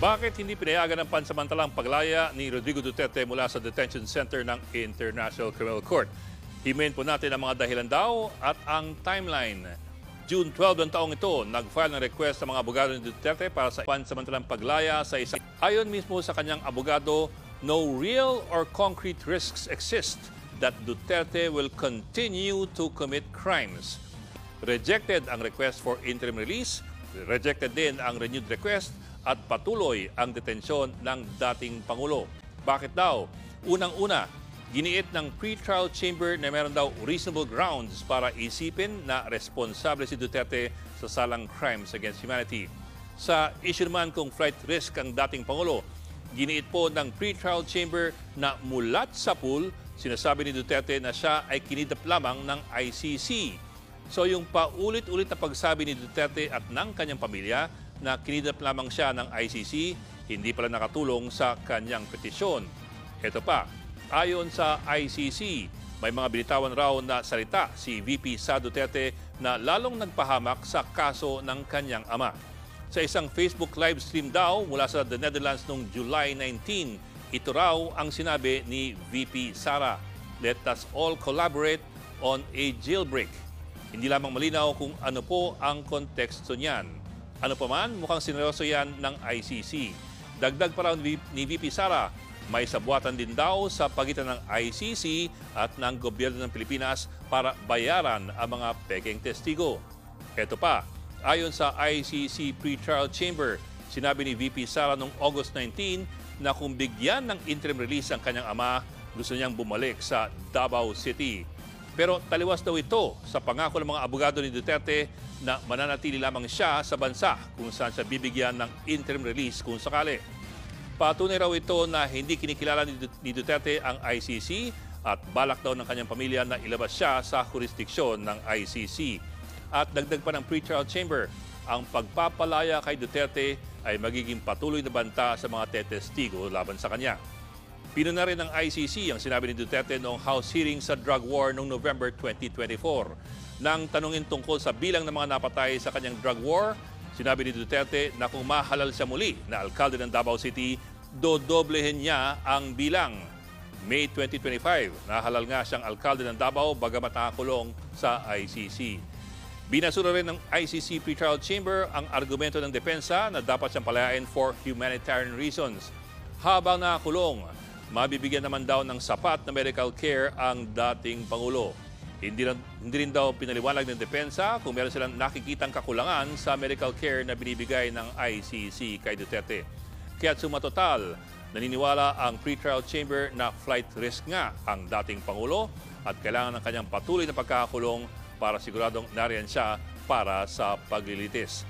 Bakit hindi pinayagan ng pansamantalang paglaya ni Rodrigo Duterte mula sa detention center ng International Criminal Court? Himayin po natin ang mga dahilan daw at ang timeline. June 12 ng taong ito, nag-file ng request sa mga abogado ni Duterte para sa pansamantalang paglaya sa isang. Ayon mismo sa kanyang abogado, no real or concrete risks exist that Duterte will continue to commit crimes. Rejected ang request for interim release, rejected din ang renewed request at patuloy ang detensyon ng dating Pangulo. Bakit daw? Unang-una, giniit ng pre-trial chamber na meron daw reasonable grounds para isipin na responsable si Duterte sa salang crimes against humanity. Sa issue naman kung flight risk ang dating Pangulo, giniit po ng pre-trial chamber na mulat sa pool, sinasabi ni Duterte na siya ay kinidnap lamang ng ICC. So yung paulit-ulit na pagsabi ni Duterte at ng kanyang pamilya na kinidnap lamang siya ng ICC, hindi pala nakatulong sa kanyang petisyon. Ito pa, ayon sa ICC, may mga binitawan raw na salita si VP Sara Duterte na lalong nagpahamak sa kaso ng kanyang ama. Sa isang Facebook live stream daw mula sa The Netherlands noong July 19, ito raw ang sinabi ni VP Sara, "Let us all collaborate on a jailbreak." Hindi lamang malinaw kung ano po ang konteksto niyan. Ano pa man, mukhang sineryoso yan ng ICC. Dagdag pa raw ni VP Sara, may sabuatan din daw sa pagitan ng ICC at ng gobyerno ng Pilipinas para bayaran ang mga pekeng testigo. Ito pa, ayon sa ICC Pre-Trial Chamber, sinabi ni VP Sara noong August 19 na kung bigyan ng interim release ang kanyang ama, gusto niyang bumalik sa Davao City. Pero taliwas daw ito sa pangako ng mga abogado ni Duterte na mananatili lamang siya sa bansa kung saan siya bibigyan ng interim release kung sakali. Patunay raw ito na hindi kinikilala ni Duterte ang ICC at balak daw ng kanyang pamilya na ilabas siya sa jurisdiksyon ng ICC. At dagdag pa ng pre-trial chamber, ang pagpapalaya kay Duterte ay magiging patuloy na banta sa mga tetestigo laban sa kanya. Pinuna rin ng ICC ang sinabi ni Duterte noong House hearing sa drug war noong November 2024. Nang tanungin tungkol sa bilang ng mga napatay sa kanyang drug war, sinabi ni Duterte na kung mahalal siya muli na alkalde ng Davao City, dodoblehin niya ang bilang. May 2025, nahalal nga siyang alkalde ng Davao bagamat nakakulong sa ICC. Binasura rin ng ICC Pre-Trial Chamber ang argumento ng depensa na dapat siyang palayain for humanitarian reasons. Habang nakakulong, mabibigyan naman daw ng sapat na medical care ang dating Pangulo. Hindi rin daw pinaliwanag ng depensa kung meron silang nakikitang kakulangan sa medical care na binibigay ng ICC kay Duterte. Kaya sumatotal, naniniwala ang pre-trial chamber na flight risk nga ang dating Pangulo at kailangan ng kanyang patuloy na pagkakakulong para siguradong nariyan siya para sa paglilitis.